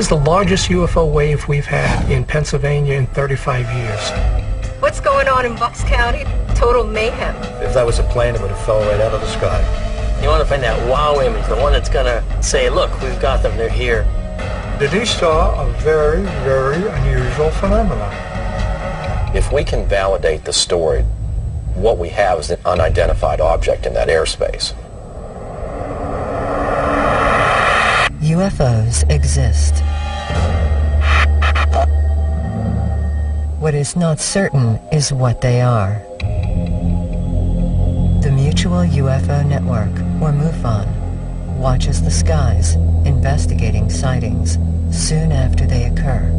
This is the largest UFO wave we've had in Pennsylvania in 35 years. What's going on in Bucks County? Total mayhem. If that was a plane, it would have fell right out of the sky. You want to find that wow image, the one that's going to say, look, we've got them, they're here. Denise saw a very, very unusual phenomenon. If we can validate the story, what we have is an unidentified object in that airspace. UFOs exist. What is not certain is what they are. The Mutual UFO Network, or MUFON, watches the skies, investigating sightings soon after they occur.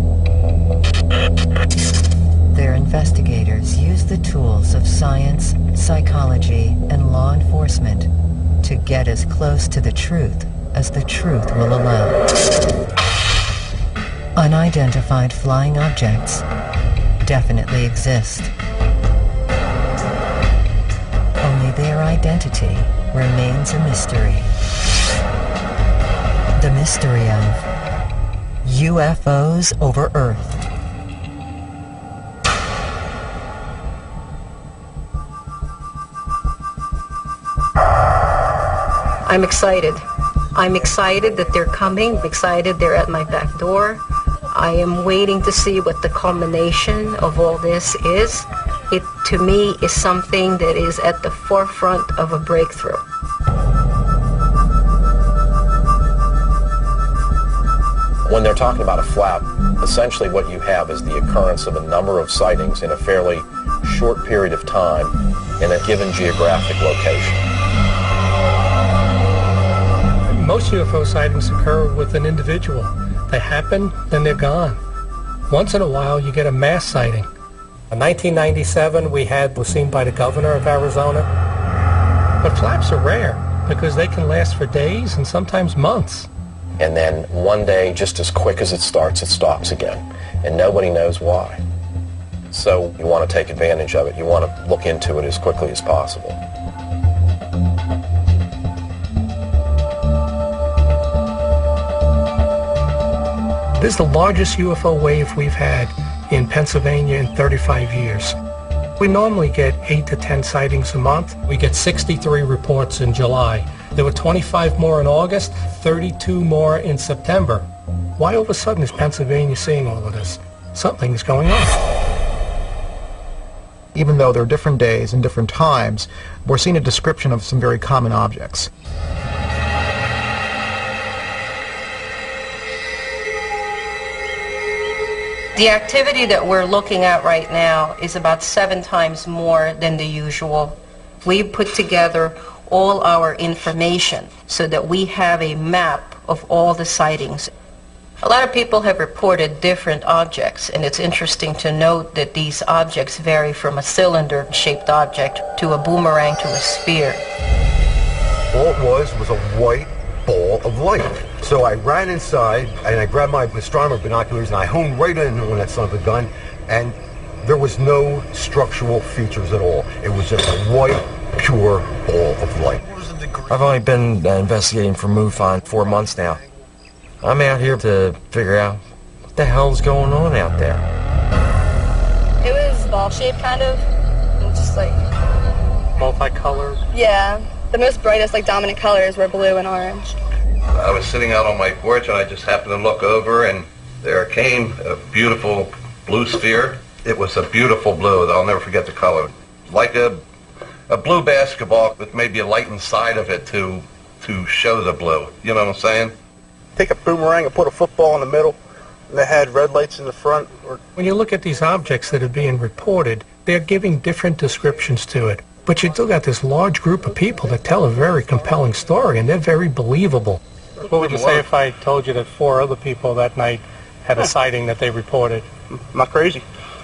Their investigators use the tools of science, psychology, and law enforcement to get as close to the truth as the truth will allow. Unidentified flying objects definitely exist. Only their identity remains a mystery. The mystery of UFOs over Earth. I'm excited. I'm excited that they're coming. I'm excited they're at my back door. I am waiting to see what the culmination of all this is. It, to me, is something that is at the forefront of a breakthrough. When they're talking about a flap, essentially what you have is the occurrence of a number of sightings in a fairly short period of time in a given geographic location. Most UFO sightings occur with an individual. They happen, then they're gone. Once in a while, you get a mass sighting. In 1997, was seen by the governor of Arizona. But flaps are rare because they can last for days and sometimes months. And then one day, just as quick as it starts, it stops again. And nobody knows why. So you want to take advantage of it. You want to look into it as quickly as possible. This is the largest UFO wave we've had in Pennsylvania in 35 years. We normally get 8 to 10 sightings a month. We get 63 reports in July. There were 25 more in August, 32 more in September. Why all of a sudden is Pennsylvania seeing all of this? Something's going on. Even though there are different days and different times, we're seeing a description of some very common objects. The activity that we're looking at right now is about 7 times more than the usual. We've put together all our information so that we have a map of all the sightings. A lot of people have reported different objects, and it's interesting to note that these objects vary from a cylinder-shaped object to a boomerang to a spear. All it was a white ball of light. So I ran inside and I grabbed my astronomer binoculars and I honed right in on that son of a gun, and there was no structural features at all. It was just a white, pure ball of light. I've only been investigating for MUFON 4 months now. I'm out here to figure out what the hell's going on out there. It was ball-shaped, kind of. Just like... Multicolored? Yeah. The most brightest, dominant colors were blue and orange. I was sitting out on my porch and I just happened to look over, and there came a beautiful blue sphere. It was a beautiful blue. I'll never forget the color. Like a blue basketball with maybe a light inside of it to show the blue. You know what I'm saying? Take a boomerang and put a football in the middle, and they had red lights in the front. When you look at these objects that are being reported, they're giving different descriptions to it. But you still got this large group of people that tell a very compelling story, and they're very believable. What would you say if I told you that 4 other people that night had a sighting that they reported? Not crazy.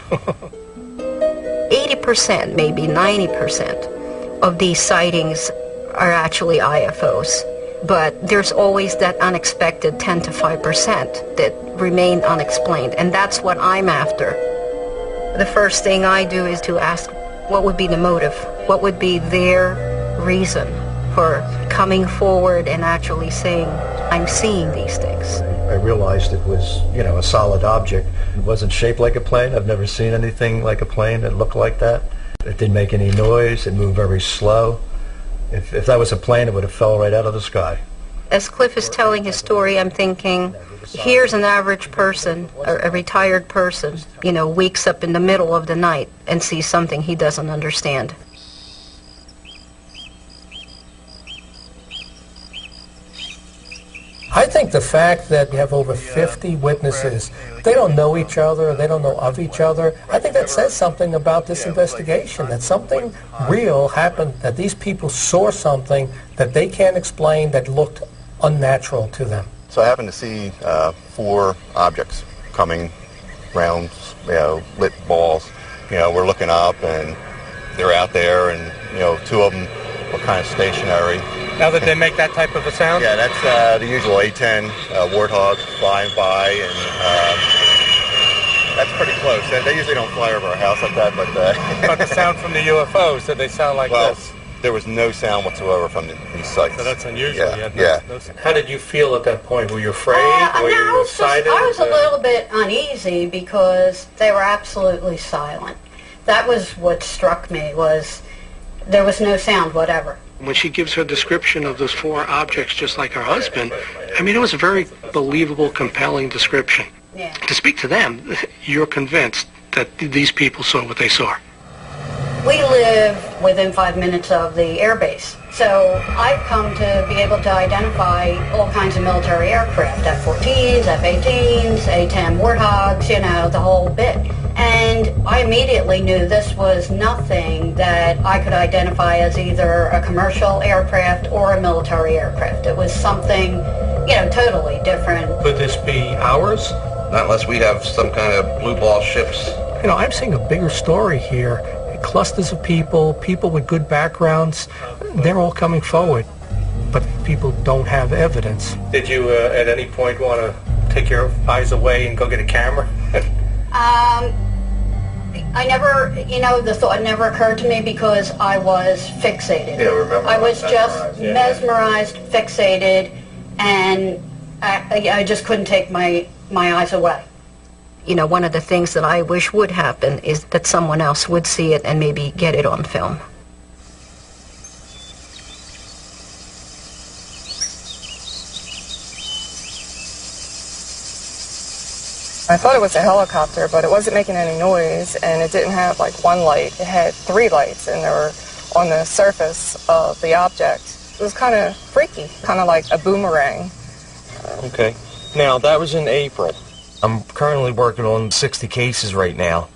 80%, maybe 90% of these sightings are actually IFOs. But there's always that unexpected 10 to 5% that remain unexplained, and that's what I'm after. The first thing I do is to ask, what would be the motive? What would be their reason for coming forward and actually saying, I'm seeing these things? I realized it was, you know, a solid object. It wasn't shaped like a plane. I've never seen anything like a plane that looked like that. It didn't make any noise. It moved very slow. If that was a plane, it would have fell right out of the sky. As Cliff is telling his story, I'm thinking, here's an average person, a retired person, you know, wakes up in the middle of the night and sees something he doesn't understand. I think the fact that we have over 50 witnesses, they don't know each other, they don't know of each other, I think that says something about this investigation, that something real happened, that these people saw something that they can't explain that looked unnatural to them. So I happened to see 4 objects coming round, you know, lit balls. You know, we're looking up and they're out there, and, you know, 2 of them were kind of stationary. Now that they make that type of a sound? Yeah, that's the usual A-10 warthog flying by, and that's pretty close. They usually don't fly over our house like that, but... But the sound from the UFOs, did they sound like this? There was no sound whatsoever from these sites. So that's unusual. Yeah. How did you feel at that point? Were you afraid? Were you excited? I was a little bit uneasy because they were absolutely silent. That was what struck me, was there was no sound whatever. When she gives her description of those 4 objects, just like her husband, I mean, it was a very believable, compelling description. Yeah. To speak to them, you're convinced that these people saw what they saw. We live within 5 minutes of the airbase, so I've come to be able to identify all kinds of military aircraft, F-14s, F-18s, A-10 Warthogs, you know, the whole bit. And I immediately knew this was nothing that I could identify as either a commercial aircraft or a military aircraft. It was something, you know, totally different. Could this be ours? Not unless we have some kind of blue ball ships. You know, I'm seeing a bigger story here. Clusters of people, people with good backgrounds, they're all coming forward. But people don't have evidence. Did you at any point want to take your eyes away and go get a camera? I never, you know, the thought never occurred to me because I was fixated. Yeah, remember. I was just mesmerized, fixated, and I just couldn't take my eyes away. You know, one of the things that I wish would happen is that someone else would see it and maybe get it on film. I thought it was a helicopter, but it wasn't making any noise, and it didn't have like 1 light. It had 3 lights, and they were on the surface of the object. It was kind of freaky, kind of like a boomerang. Okay. Now, that was in April. I'm currently working on 60 cases right now.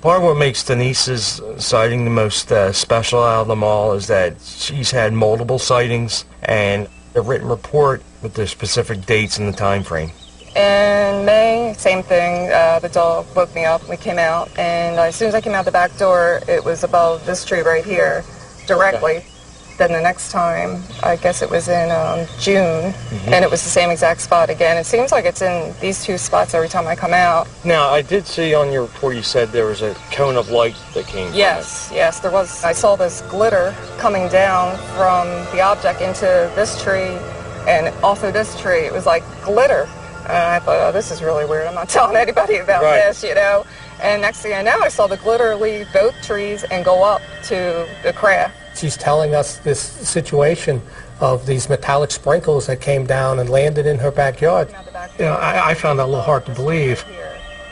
Part of what makes Denise's sighting the most special out of them all is that she's had multiple sightings and a written report with the specific dates and the time frame. In May, same thing. The dog woke me up. We came out, and as soon as I came out the back door, it was above this tree right here, directly. Okay. Then the next time, I guess it was in June, and it was the same exact spot again. It seems like it's in these 2 spots every time I come out. Now, I did see on your report you said there was a cone of light that came from it. Yes, there was. I saw this glitter coming down from the object into this tree and off of this tree. It was like glitter. And I thought, oh, this is really weird. I'm not telling anybody about this, you know. And next thing I know, I saw the glitter leave both trees and go up to the craft. She's telling us this situation of these metallic sprinkles that came down and landed in her backyard. You know, I found that a little hard to believe.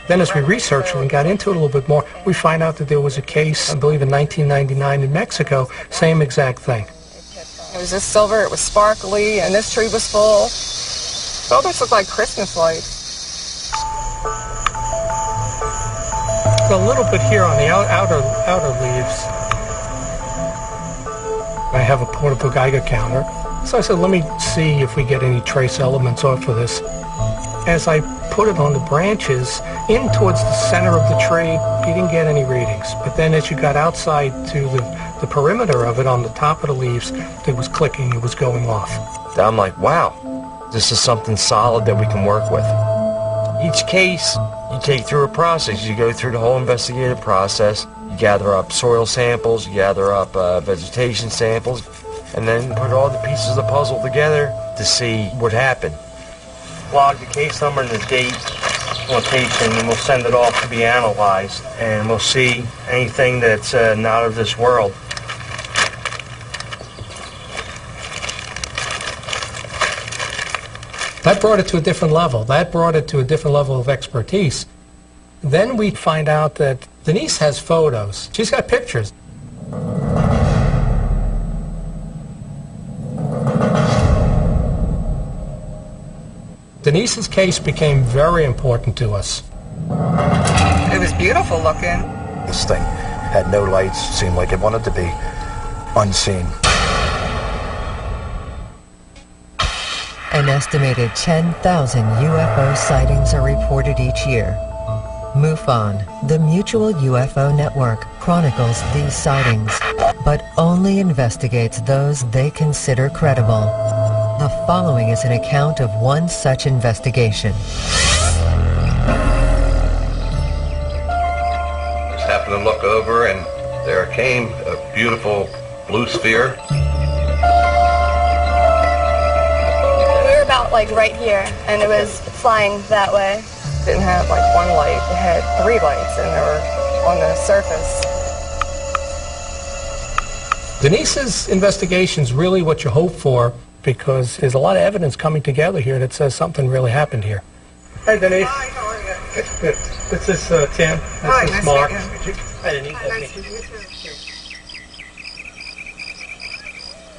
Then as we researched and got into it a little bit more, we find out that there was a case, I believe in 1999 in Mexico, same exact thing. It was just silver, it was sparkly, and this tree was full. It almost looked like Christmas lights. A little bit here on the outer leaves. I have a portable Geiger counter, so I said, let me see if we get any trace elements off of this. As I put it on the branches, in towards the center of the tree, you didn't get any readings. But then as you got outside to the perimeter of it on the top of the leaves, it was clicking, it was going off. I'm like, wow, this is something solid that we can work with. Each case, you take through a process. You go through the whole investigative process. You gather up soil samples, you gather up vegetation samples, and then put all the pieces of the puzzle together to see what happened. log the case number and the date, location, and we'll send it off to be analyzed, and we'll see anything that's not of this world. That brought it to a different level. That brought it to a different level of expertise. Then we find out that Denise has photos. She's got pictures. Denise's case became very important to us. It was beautiful looking. This thing had no lights, seemed like it wanted to be unseen. An estimated 10,000 UFO sightings are reported each year. MUFON, the Mutual UFO Network, chronicles these sightings, but only investigates those they consider credible. The following is an account of one such investigation. Just happened to look over, and there came a beautiful blue sphere. We were about like right here, and it was flying that way. It didn't have like one light, it had 3 lights, and they were on the surface. Denise's investigation is really what you hope for, because there's a lot of evidence coming together here that says something really happened here. Hi, Denise. Hi, how are you? Good. This is Tim. Hi, This is nice Mark. to meet you. Hi, Denise. Nice to meet you too.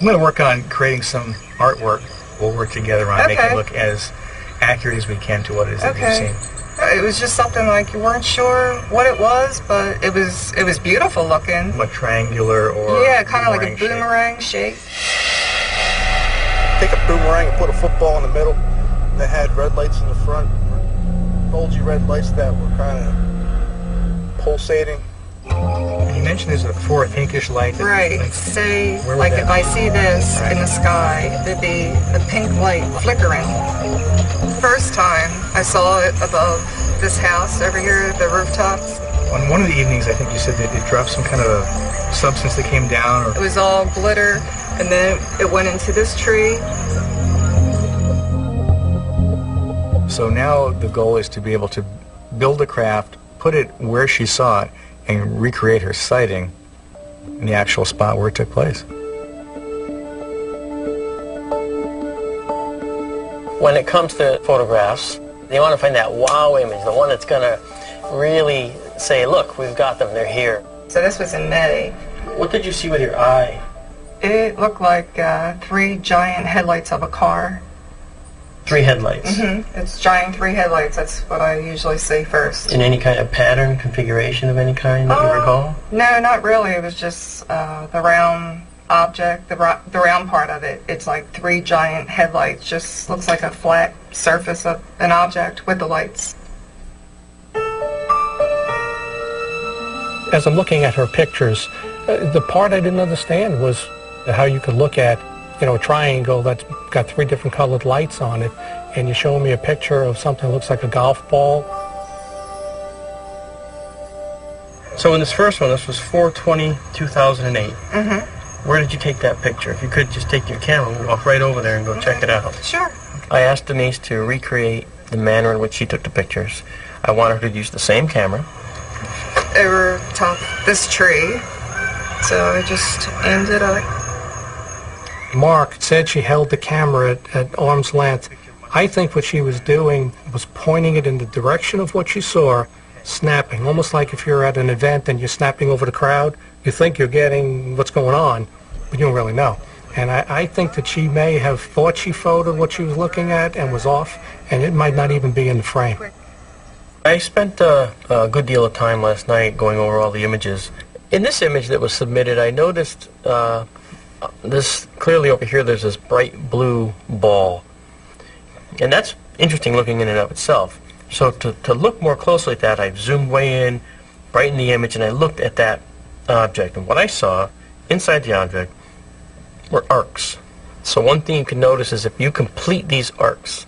I'm going to work on creating some artwork. We'll work together on making it look as accurate as we can to what it is that we've seen. It was just something like you weren't sure what it was, but it was beautiful looking. What, triangular or yeah, kind of like a boomerang shape. Take a boomerang and put a football in the middle that had red lights in the front, bulgy red lights that were kind of pulsating. You mentioned there's a 4 pinkish light. Right. Say, like if I see this in the sky, there'd be a pink light flickering. First time I saw it above this house over here, the rooftops. On one of the evenings, I think you said that it dropped some kind of a substance that came down. Or it was all glitter, and then it went into this tree. So now the goal is to be able to build a craft, put it where she saw it, and recreate her sighting in the actual spot where it took place. When it comes to photographs, you want to find that wow image, the one that's going to really say, look, we've got them, they're here. So this was in May. What did you see with your eye? It looked like 3 giant headlights of a car. 3 headlights? Mm-hmm. It's giant 3 headlights. That's what I usually see first. In any kind of pattern, configuration of any kind that you recall? No, not really. It was just the round object, the round part of it. It's like 3 giant headlights. Just looks like a flat surface of an object with the lights. As I'm looking at her pictures, the part I didn't understand was how you could look at, you know, a triangle that's got 3 different colored lights on it, and you're showing me a picture of something that looks like a golf ball. So in this first one, this was 4/20/2008. Mm-hmm. Where did you take that picture? If you could just take your camera and walk right over there and go check it out. Sure. I asked Denise to recreate the manner in which she took the pictures. I wanted her to use the same camera. Over top this tree, so I just aimed it up. Mark said she held the camera at arm's length. I think what she was doing was pointing it in the direction of what she saw, snapping, almost like if you're at an event and you're snapping over the crowd. You think you're getting what's going on, but you don't really know. And I think that she may have thought she photoed what she was looking at and was off, and it might not even be in the frame. I spent a good deal of time last night going over all the images. In this image that was submitted, I noticed this clearly over here, there's this bright blue ball. And that's interesting looking in and of itself. So to look more closely at that, I zoomed way in, brightened the image, and I looked at that object. And what I saw inside the object were arcs. So one thing you can notice is if you complete these arcs,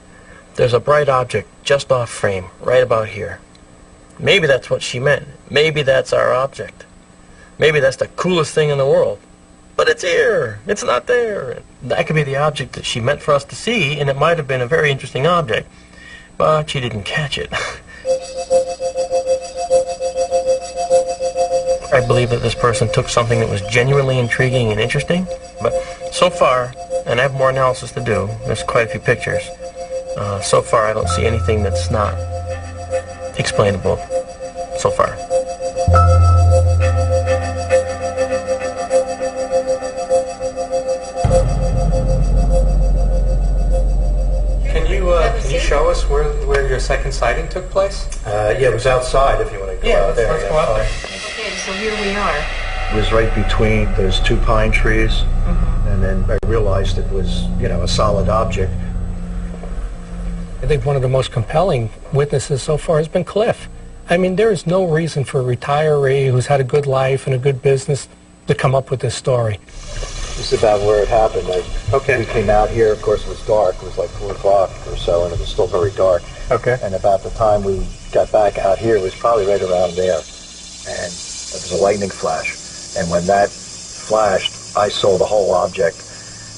there's a bright object just off frame, right about here. Maybe that's what she meant. Maybe that's our object. Maybe that's the coolest thing in the world. But it's here. It's not there. That could be the object that she meant for us to see, and it might have been a very interesting object. but she didn't catch it. I believe that this person took something that was genuinely intriguing and interesting, but so far, and I have more analysis to do, there's quite a few pictures, so far I don't see anything that's not explainable so far. Can you show us where your second sighting took place? Yeah, it was outside if you want to go out there. Let's go out there. Okay, so here we are. It was right between those two pine trees, and then I realized it was, you know, a solid object. I think one of the most compelling witnesses so far has been Cliff. I mean, there is no reason for a retiree who's had a good life and a good business to come up with this story. This is about where it happened. We came out here, of course it was dark, it was like 4 o'clock or so, and it was still very dark. Okay. And about the time we got back out here, it was probably right around there. And it was a lightning flash. And when that flashed, I saw the whole object.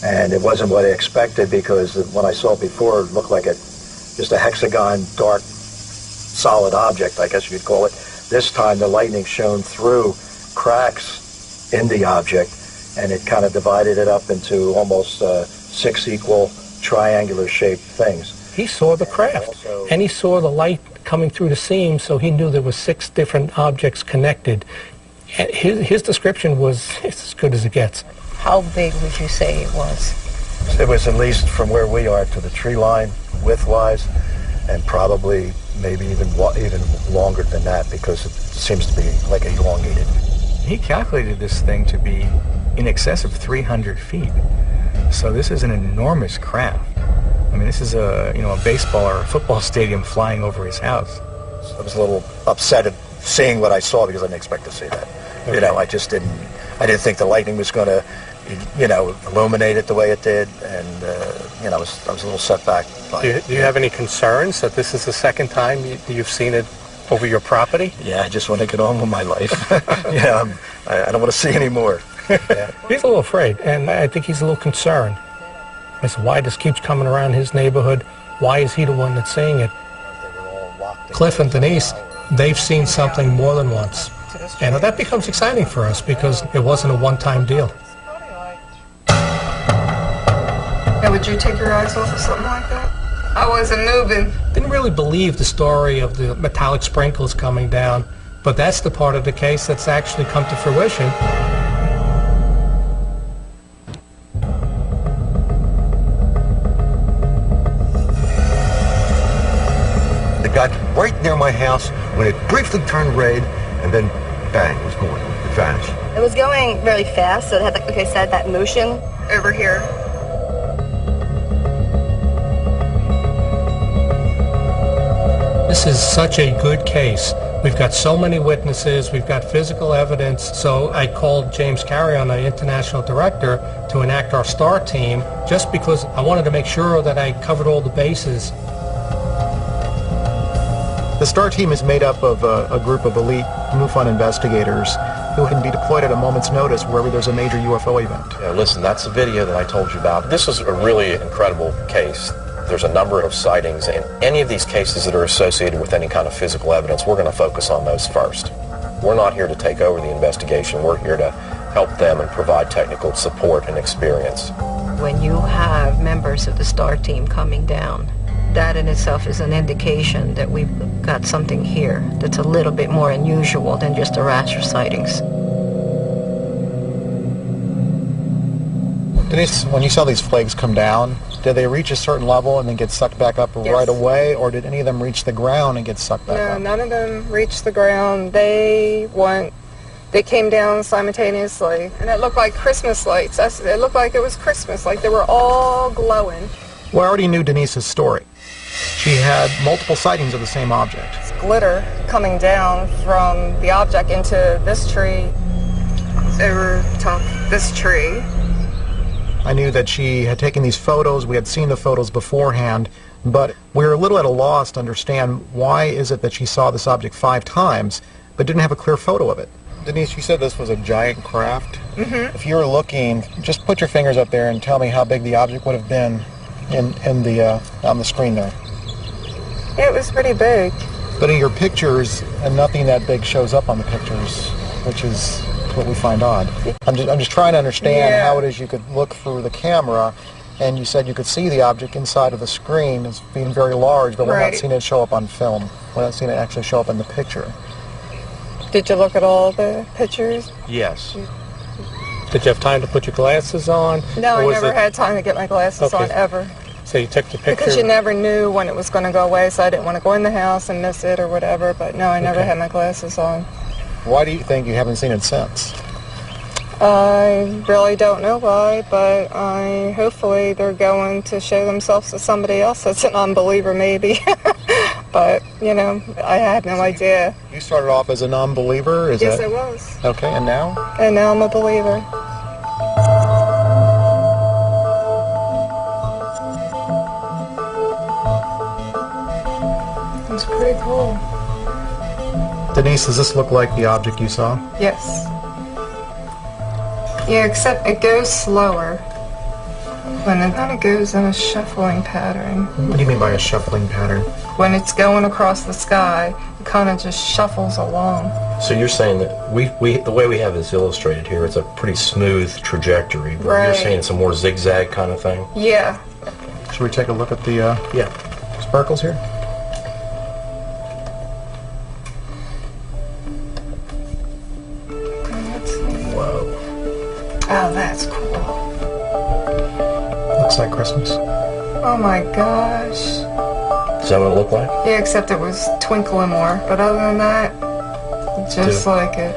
And it wasn't what I expected, because when I saw it before, it looked like just a hexagon, dark, solid object, I guess you'd call it. This time the lightning shone through cracks in the object, and it kind of divided it up into almost 6 equal triangular shaped things. He saw the craft, and he saw the light coming through the seam, so he knew there were 6 different objects connected. And his description was as good as it gets. How big would you say it was? It was at least from where we are to the tree line, width-wise, and probably maybe even longer than that, because it seems to be like elongated. He calculated this thing to be in excess of 300 feet. So this is an enormous craft. I mean, this is a baseball or a football stadium flying over his house. I was a little upset at seeing what I saw, because I didn't expect to see that. Okay. You know, I didn't think the lightning was going to, illuminate it the way it did, and I was a little set back by it. Do you have any concerns that this is the second time you've seen it over your property? Yeah, I just want to get on with my life. I don't want to see any more. Yeah. He's a little afraid, and I think he's a little concerned as to why this keeps coming around his neighborhood. Why is he the one that's seeing it? Cliff and Denise, they've seen something more than once. And that becomes exciting for us, because it wasn't a one-time deal. Now, would you take your eyes off of something like that? I wasn't moving. Didn't really believe the story of the metallic sprinkles coming down, but that's the part of the case that's actually come to fruition. It got right near my house when it briefly turned red, and then bang, it was gone. It vanished. It was going really fast, so it had, like I said, that motion. Over here. This is such a good case. We've got so many witnesses, we've got physical evidence, so I called James Carrion, the international director, to enact our STAR team, just because I wanted to make sure that I covered all the bases. The STAR team is made up of a group of elite MUFON investigators who can be deployed at a moment's notice wherever there's a major UFO event. Yeah, listen, that's the video that I told you about. This is a really incredible case. There's a number of sightings, and any of these cases that are associated with any kind of physical evidence, we're going to focus on those first. We're not here to take over the investigation. We're here to help them and provide technical support and experience. When you have members of the STAR team coming down, that in itself is an indication that we've got something here that's a little bit more unusual than just the rapture sightings. Denise, when you saw these flags come down, did they reach a certain level and then get sucked back up right away, or did any of them reach the ground and get sucked back up? No, none of them reached the ground. They came down simultaneously, and it looked like Christmas lights. It looked like it was Christmas, like they were all glowing. Well, I already knew Denise's story. She had multiple sightings of the same object. Glitter coming down from the object into this tree, over top this tree. I knew that she had taken these photos. We had seen the photos beforehand, but we were a little at a loss to understand why is it that she saw this object 5 times but didn't have a clear photo of it. Denise, you said this was a giant craft. Mm-hmm. If you were looking, just put your fingers up there and tell me how big the object would have been on the screen there. It was pretty big. But in your pictures, and nothing that big shows up on the pictures, which is what we find odd. I'm just trying to understand how it is you could look through the camera, and you said you could see the object inside of the screen as being very large, but we're not seeing it show up on film. We're not seeing it actually show up in the picture. Did you look at all the pictures? Yes. Did you have time to put your glasses on? No, I never had time to get my glasses on, ever. So you took the picture? Because you never knew when it was going to go away, so I didn't want to go in the house and miss it or whatever, but no, I never had my glasses on. Why do you think you haven't seen it since? I really don't know why, but hopefully they're going to show themselves to somebody else that's an unbeliever, maybe. But, you know, I had no idea. You started off as a non-believer? Yes, I was. Okay, and now? And now I'm a believer. It's pretty cool. Denise, does this look like the object you saw? Yes. Yeah, except it goes slower. When it kind of goes in a shuffling pattern. What do you mean by a shuffling pattern? When it's going across the sky, it kind of just shuffles along. So you're saying that the way we have this illustrated here, it's a pretty smooth trajectory. But you're saying it's a more zigzag kind of thing? Yeah. Should we take a look at the sparkles here? Whoa. Oh, that's cool. Looks like Christmas. Oh my gosh. Is that what it looked like? Yeah, except it was twinkling more. But other than that, just like it.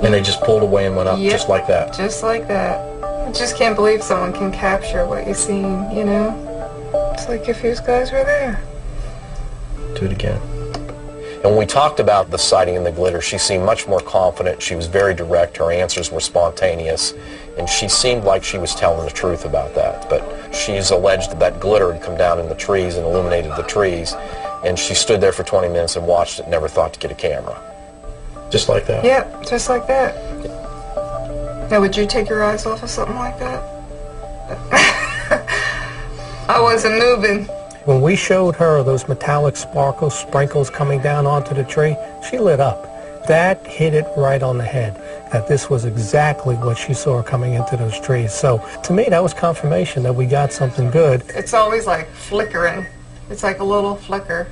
And they just pulled away and went up just like that? Just like that. I just can't believe someone can capture what you've seen, you know? It's like if these guys were there. Do it again. And when we talked about the sighting and the glitter, she seemed much more confident. She was very direct. Her answers were spontaneous. And she seemed like she was telling the truth about that. But she's alleged that glitter had come down in the trees and illuminated the trees. And she stood there for 20 minutes and watched it, never thought to get a camera. Just like that? Yep, just like that. Now, would you take your eyes off of something like that? I wasn't moving. When we showed her those metallic sparkles, sprinkles coming down onto the tree, she lit up. That hit it right on the head, that this was exactly what she saw coming into those trees. So to me, that was confirmation that we got something good. It's always like flickering. It's like a little flicker.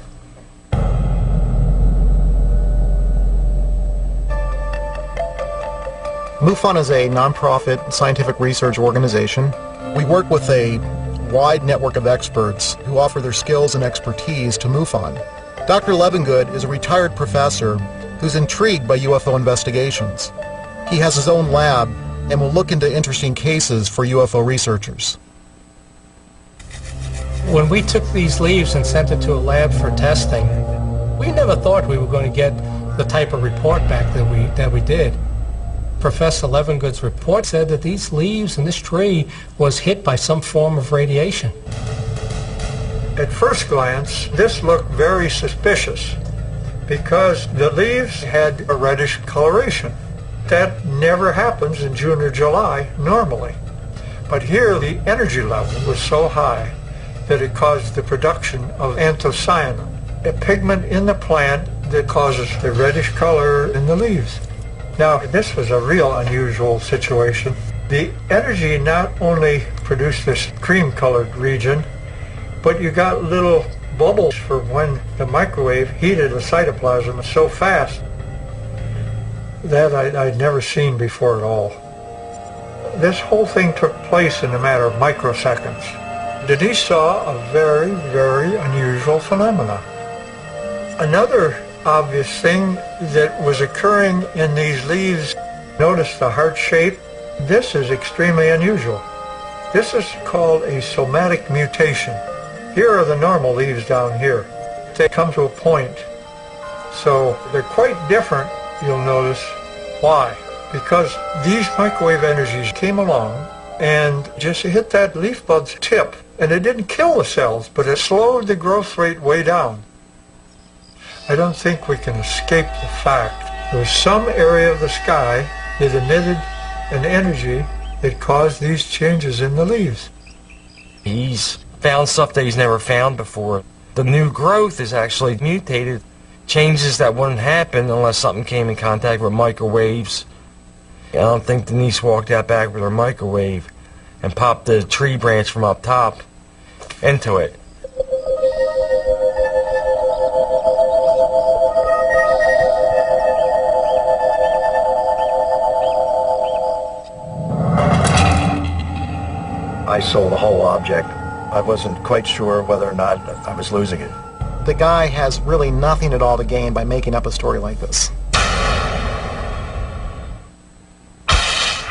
MUFON is a nonprofit scientific research organization. We work with a wide network of experts who offer their skills and expertise to MUFON. Dr. Levengood is a retired professor who's intrigued by UFO investigations. He has his own lab and will look into interesting cases for UFO researchers. When we took these leaves and sent it to a lab for testing, we never thought we were going to get the type of report back that we did. Professor Levengood's report said that these leaves and this tree was hit by some form of radiation. At first glance, this looked very suspicious because the leaves had a reddish coloration. That never happens in June or July normally. But here the energy level was so high that it caused the production of anthocyanin, a pigment in the plant that causes the reddish color in the leaves. Now, this was a real unusual situation. The energy not only produced this cream-colored region, but you got little bubbles for when the microwave heated the cytoplasm so fast that I'd never seen before at all. This whole thing took place in a matter of microseconds. Denise saw a very, very unusual phenomena. Another obvious thing that was occurring in these leaves, notice the heart shape. This is extremely unusual. This is called a somatic mutation. Here are the normal leaves down here. They come to a point. So they're quite different, you'll notice. Why? Because these microwave energies came along and just hit that leaf bud's tip. And it didn't kill the cells, but it slowed the growth rate way down. I don't think we can escape the fact there was some area of the sky that emitted an energy that caused these changes in the leaves. He's found stuff that he's never found before. The new growth is actually mutated, changes that wouldn't happen unless something came in contact with microwaves. I don't think Denise walked out back with her microwave and popped the tree branch from up top into it. I saw the whole object. I wasn't quite sure whether or not I was losing it. The guy has really nothing at all to gain by making up a story like this.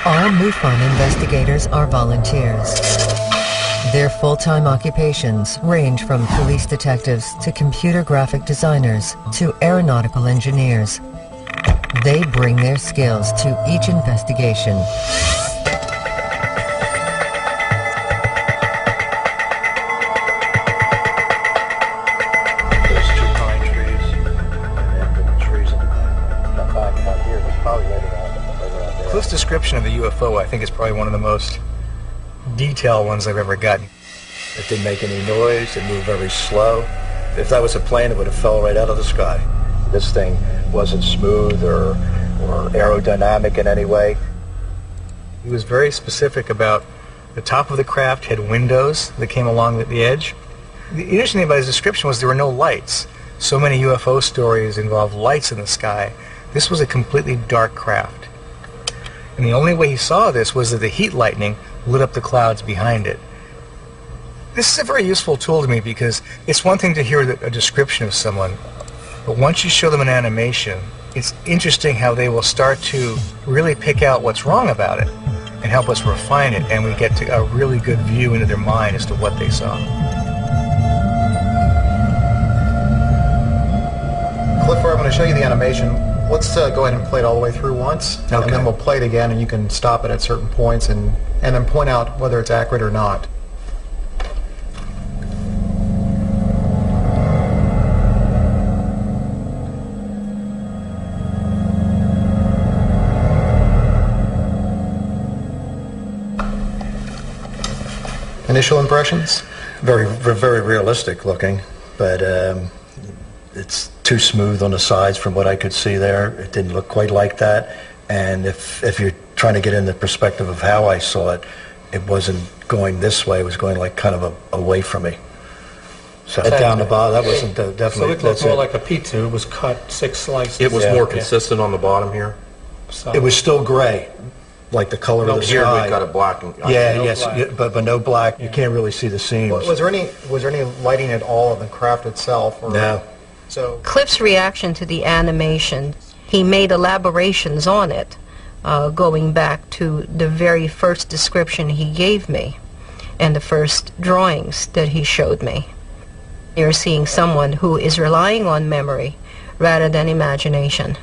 All MUFON investigators are volunteers. Their full-time occupations range from police detectives to computer graphic designers to aeronautical engineers. They bring their skills to each investigation. Cliff's description of the UFO, I think, is probably one of the most detailed ones I've ever gotten. It didn't make any noise. It moved very slow. If that was a plane, it would have fell right out of the sky. This thing wasn't smooth or aerodynamic in any way. He was very specific about the top of the craft had windows that came along the edge. The interesting thing about his description was there were no lights. So many UFO stories involve lights in the sky. This was a completely dark craft. And the only way he saw this was that the heat lightning lit up the clouds behind it. This is a very useful tool to me because it's one thing to hear a description of someone, but once you show them an animation, it's interesting how they will start to really pick out what's wrong about it and help us refine it, and we get to a really good view into their mind as to what they saw. Cliff, I'm going to show you the animation. Let's go ahead and play it all the way through once, Okay. and then we'll play it again, and you can stop it at certain points and then point out whether it's accurate or not. Initial impressions? Very realistic looking, but it's too smooth on the sides from what I could see there. It didn't look quite like that. And if you're trying to get in the perspective of how I saw it, it wasn't going this way. It was going like kind of away from me. So down the bottom, that wasn't definitely. So it looked more like a P2. It was cut 6 slices. It was more consistent on the bottom here. So It was still gray, like the color of the Here sky. we got it black. And, But no black. You can't really see the seams. Was there any lighting at all of the craft itself? Or, No. So Cliff's reaction to the animation, he made elaborations on it, going back to the very first description he gave me and the first drawings that he showed me. You're seeing someone who is relying on memory rather than imagination.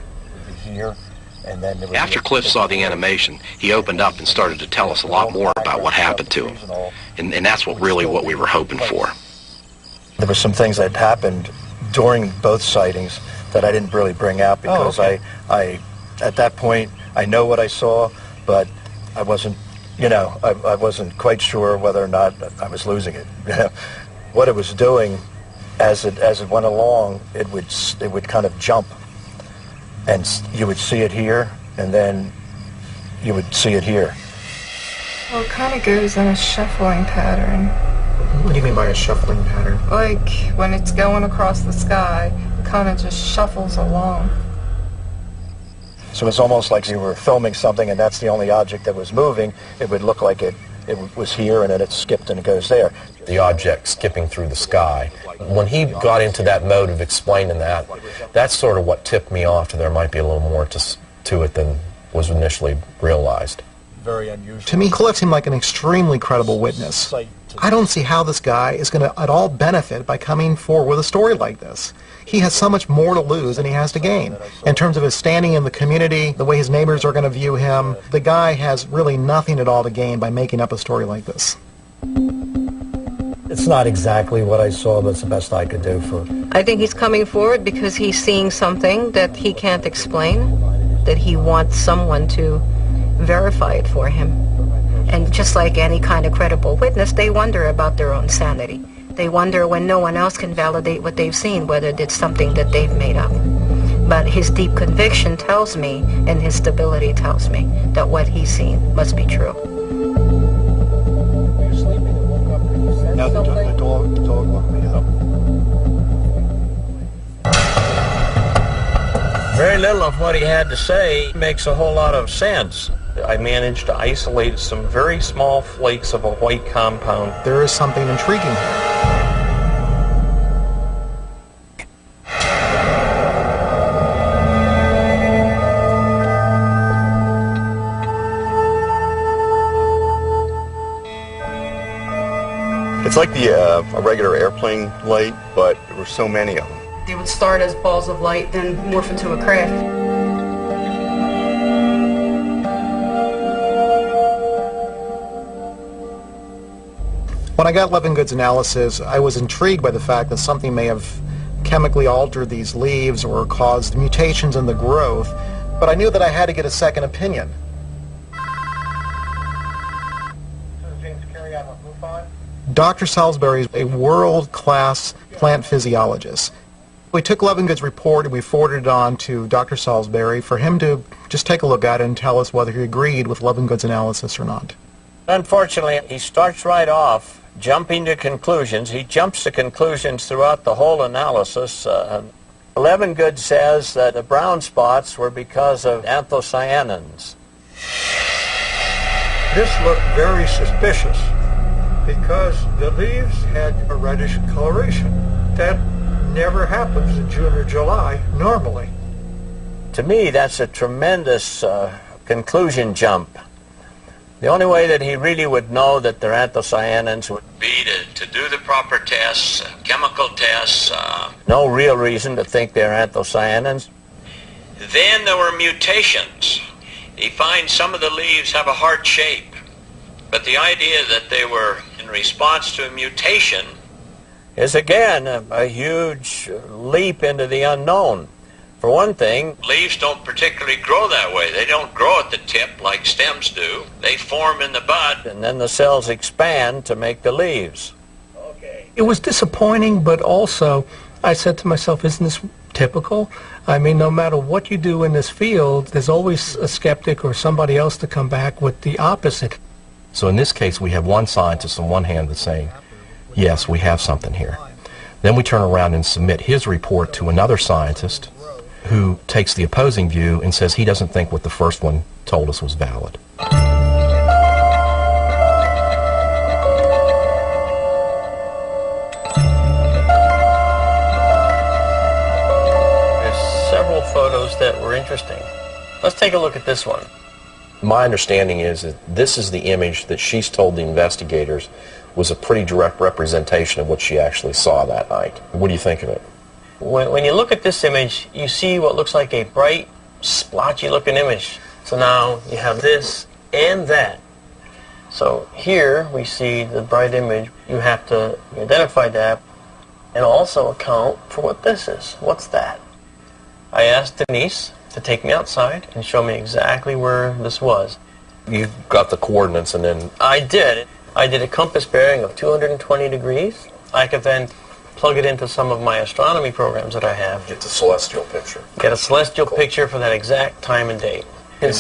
Here, and then After Cliff saw the animation, he opened up and started to tell us a lot more about what happened to him. And that's what we were hoping for. There were some things that happened during both sightings that I didn't really bring out because I at that point I know what I saw, but I wasn't, I wasn't quite sure whether or not I was losing it. What it was doing as it went along, it would kind of jump, and you would see it here, and then you would see it here. Well, it kind of goes in a shuffling pattern. what do you mean by a shuffling pattern? Like when it's going across the sky, it kind of just shuffles along. So it's almost like you were filming something and that's the only object that was moving. It would look like it was here and then it skipped and it goes there. The object skipping through the sky. When he got into that mode of explaining that, that's sort of what tipped me off to there might be a little more to it than was initially realized. Very unusual. To me, Cliff seemed like an extremely credible witness. I don't see how this guy is going to at all benefit by coming forward with a story like this. He has so much more to lose than he has to gain. In terms of his standing in the community, the way his neighbors are going to view him, the guy has really nothing at all to gain by making up a story like this. It's not exactly what I saw, but it's the best I could do for... I think he's coming forward because he's seeing something that he can't explain, that he wants someone to verify it for him. And just like any kind of credible witness, they wonder about their own sanity. They wonder when no one else can validate what they've seen, whether it's something that they've made up. But his deep conviction tells me, and his stability tells me, that what he's seen must be true. Were you sleeping and woke up and you said something? The dog woke me up. Very little of what he had to say makes a whole lot of sense. I managed to isolate some very small flakes of a white compound. There is something intriguing here. It's like a regular airplane light, but there were so many of them. They would start as balls of light, then morph into a craft. When I got Levengood's analysis, I was intrigued by the fact that something may have chemically altered these leaves or caused mutations in the growth, but I knew that I had to get a second opinion. Dr. Salisbury is a world-class plant physiologist. We took Levengood's report and we forwarded it on to Dr. Salisbury for him to just take a look at it and tell us whether he agreed with Levengood's analysis or not. Unfortunately, he starts right off jumping to conclusions. He jumps to conclusions throughout the whole analysis. Levengood says that the brown spots were because of anthocyanins. This looked very suspicious because the leaves had a reddish coloration. That never happens in June or July normally. To me, that's a tremendous conclusion jump. The only way that he really would know that they're anthocyanins would be to do the proper tests, chemical tests. No real reason to think they're anthocyanins. Then there were mutations. He finds some of the leaves have a heart shape, but the idea that they were in response to a mutation is again a huge leap into the unknown. For one thing, leaves don't particularly grow that way. They don't grow at the tip like stems do. They form in the bud, and then the cells expand to make the leaves. It was disappointing, but also I said to myself, isn't this typical? I mean, no matter what you do in this field, there's always a skeptic or somebody else to come back with the opposite. So in this case, we have one scientist on one hand that's saying, yes, we have something here. Then we turn around and submit his report to another scientist who takes the opposing view and says he doesn't think what the first one told us was valid. There's several photos that were interesting. Let's take a look at this one. My understanding is that this is the image that she's told the investigators was a pretty direct representation of what she actually saw that night. What do you think of it? When you look at this image, you see what looks like a bright, splotchy looking image. So now you have this and that. So here we see the bright image. You have to identify that and also account for what this is. What's that? I asked Denise to take me outside and show me exactly where this was. You got the coordinates and then... I did. I did a compass bearing of 220 degrees. I could then plug it into some of my astronomy programs that I have. Get the celestial picture. Get a celestial picture for that exact time and date. And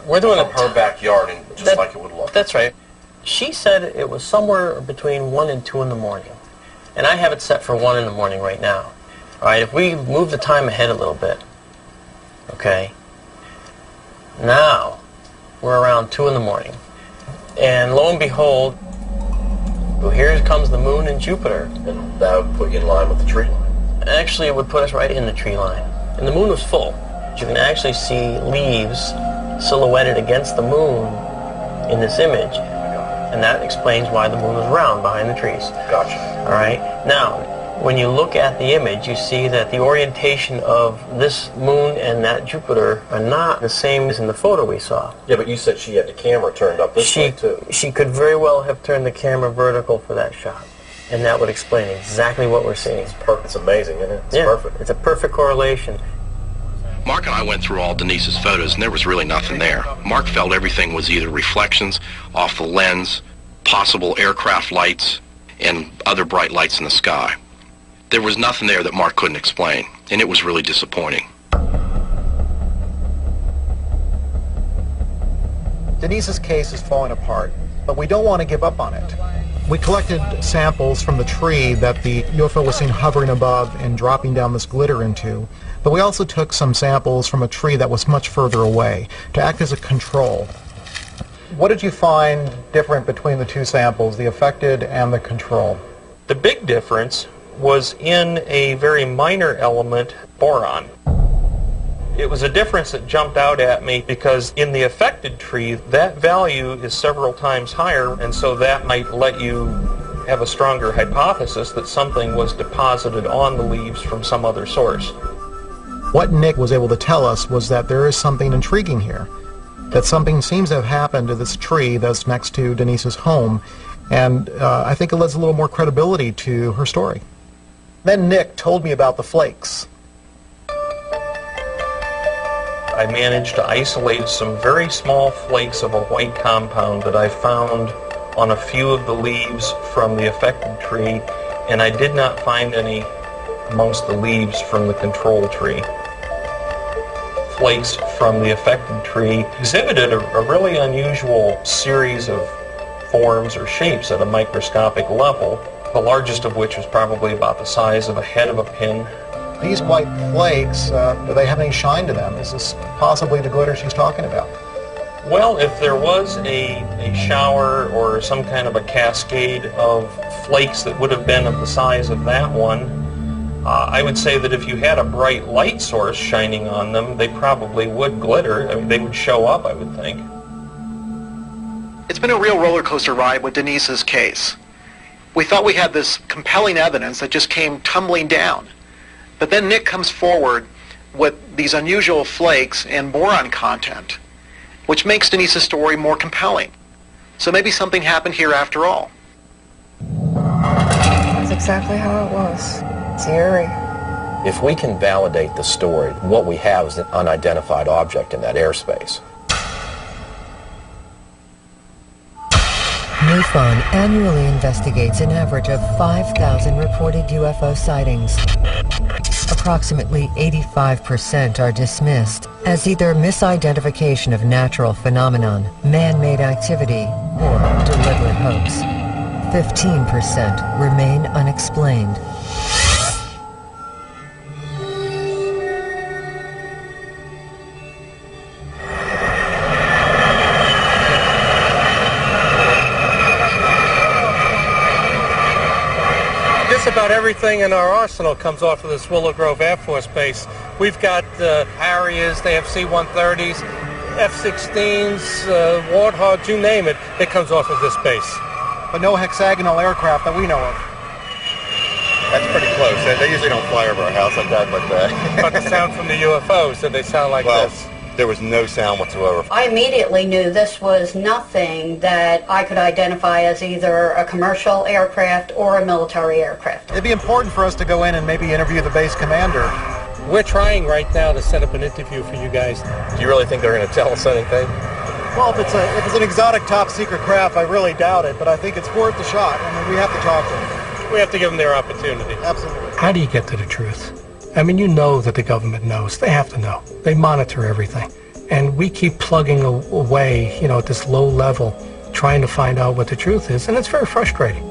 we're doing her backyard and just like it would look. That's right. She said it was somewhere between 1 and 2 in the morning. And I have it set for 1 in the morning right now. All right, if we move the time ahead a little bit, okay, now we're around 2 in the morning. And lo and behold, well, here comes the moon and Jupiter. And that would put you in line with the tree line. Actually, it would put us right in the tree line. And the moon was full. You can actually see leaves silhouetted against the moon in this image. And that explains why the moon was round behind the trees. Gotcha. All right. Now, when you look at the image, you see that the orientation of this moon and that Jupiter are not the same as in the photo we saw. Yeah, but you said she had the camera turned up this way, too. She could very well have turned the camera vertical for that shot. And that would explain exactly what we're seeing. It's amazing, isn't it? It's perfect. It's a perfect correlation. Mark and I went through all Denise's photos, and there was really nothing there. Mark felt everything was either reflections off the lens, possible aircraft lights. and other bright lights in the sky. There was nothing there that Mark couldn't explain, and it was really disappointing. Denise's case is falling apart, but we don't want to give up on it. We collected samples from the tree that the UFO was seen hovering above and dropping down this glitter into, but we also took some samples from a tree that was much further away to act as a control. What did you find different between the two samples, the affected and the control? The big difference was in a very minor element, boron. It was a difference that jumped out at me because in the affected tree, that value is several times higher, and so that might let you have a stronger hypothesis that something was deposited on the leaves from some other source. What Nick was able to tell us was that there is something intriguing here, that something seems to have happened to this tree that's next to Denise's home, and I think it lends a little more credibility to her story. Then Nick told me about the flakes. I managed to isolate some very small flakes of a white compound that I found on a few of the leaves from the affected tree, and I did not find any amongst the leaves from the control tree. Flakes from the affected tree exhibited a really unusual series of forms or shapes at a microscopic level, the largest of which was probably about the size of a head of a pin. These white flakes, do they have any shine to them? Is this possibly the glitter she's talking about? Well, if there was a shower or some kind of a cascade of flakes that would have been of the size of that one, I would say that if you had a bright light source shining on them, they probably would glitter. I mean, they would show up, I would think. It's been a real roller coaster ride with Denise's case. We thought we had this compelling evidence that just came tumbling down. But then Nick comes forward with these unusual flakes and boron content, which makes Denise's story more compelling. So maybe something happened here after all. That's exactly how it was. It's eerie. If we can validate the story, what we have is an unidentified object in that airspace. MUFON annually investigates an average of 5,000 reported UFO sightings. Approximately 85% are dismissed as either misidentification of natural phenomenon, man-made activity, or deliberate hoax. 15% remain unexplained. About everything in our arsenal comes off of this Willow Grove Air Force Base. We've got Harriers, they have C-130s, F-16s, Warthogs, you name it, it comes off of this base. But no hexagonal aircraft that we know of. That's pretty close. They usually don't fly over our house like that, but... But the sound from the UFOs, did they sound like this? There was no sound whatsoever. I immediately knew this was nothing that I could identify as either a commercial aircraft or a military aircraft. It'd be important for us to go in and maybe interview the base commander. We're trying right now to set up an interview for you guys. Do you really think they're going to tell us anything? Well, if it's an exotic top secret craft, I really doubt it, but I think it's worth the shot. I mean, we have to talk to them. We have to give them their opportunity. Absolutely. How do you get to the truth? I mean, you know that the government knows. They have to know. They monitor everything. And we keep plugging away, you know, at this low level, trying to find out what the truth is, and it's very frustrating.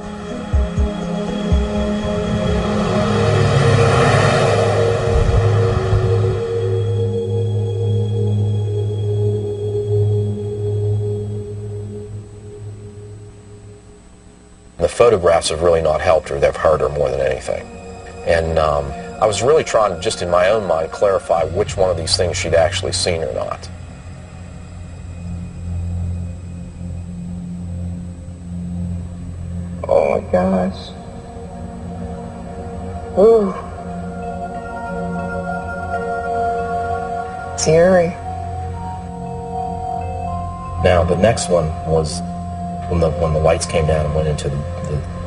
The photographs have really not helped her. They've hurt her more than anything. And I was really trying to, just in my own mind, clarify which one of these things she'd actually seen or not. Oh my gosh. Ooh. It's eerie. Now, the next one was when the lights came down and went into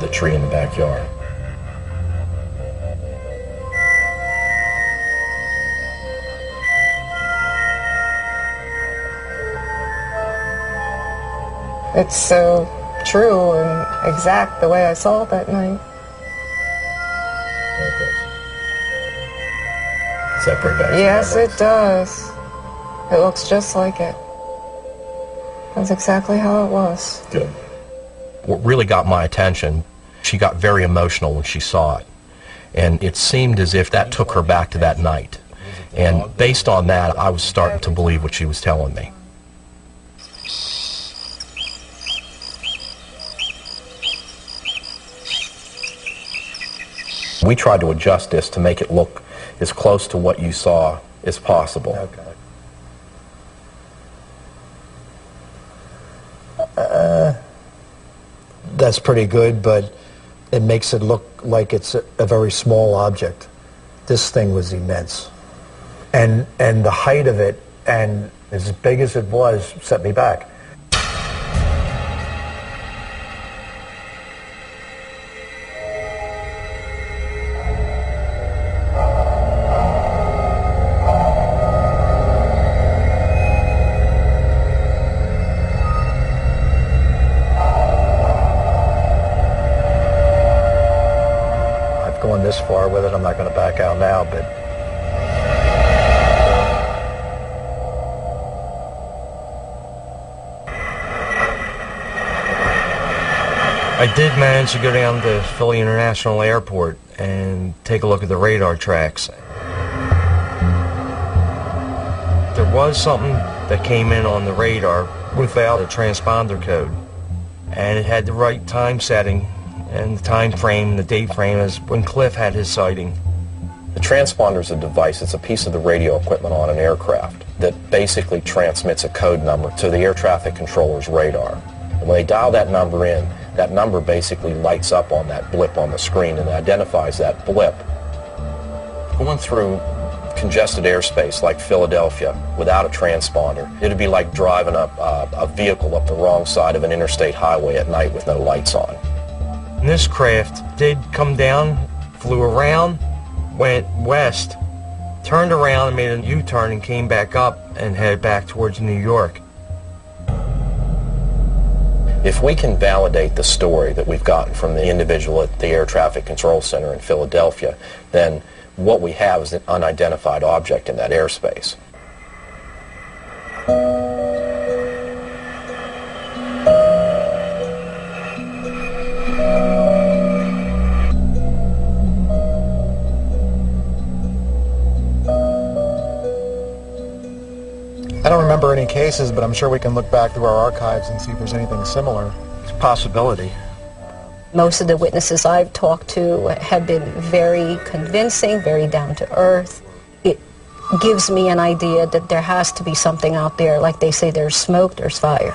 the tree in the backyard. It's so true and exact the way I saw it that night. Separate back. Yes, it does. It looks just like it. That's exactly how it was. Good. What really got my attention, she got very emotional when she saw it. And it seemed as if that took her back to that night. And based on that, I was starting to believe what she was telling me. We tried to adjust this to make it look as close to what you saw as possible. Okay. That's pretty good, but it makes it look like it's a very small object. This thing was immense. And the height of it, and as big as it was, set me back. This far with it, I'm not going to back out now, but I did manage to go down to Philly International Airport and take a look at the radar tracks. There was something that came in on the radar without a transponder code, and it had the right time setting and the time frame, the date frame, is when Cliff had his sighting. The transponder is a device. It's a piece of the radio equipment on an aircraft that basically transmits a code number to the air traffic controller's radar. And when they dial that number in, that number basically lights up on that blip on the screen and identifies that blip. Going through congested airspace like Philadelphia without a transponder, it'd be like driving a vehicle up the wrong side of an interstate highway at night with no lights on. And this craft did come down, flew around, went west, turned around and made a U-turn and came back up and headed back towards New York. If we can validate the story that we've gotten from the individual at the Air Traffic Control Center in Philadelphia, then what we have is an unidentified object in that airspace. I don't remember any cases, but I'm sure we can look back through our archives and see if there's anything similar. it's a possibility. Most of the witnesses I've talked to have been very convincing, very down to earth. It gives me an idea that there has to be something out there. Like they say, there's smoke, there's fire.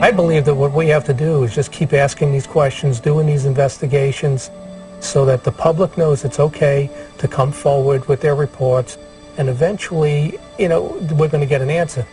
I believe that what we have to do is just keep asking these questions, doing these investigations, so that the public knows it's okay to come forward with their reports, and eventually, we're going to get an answer.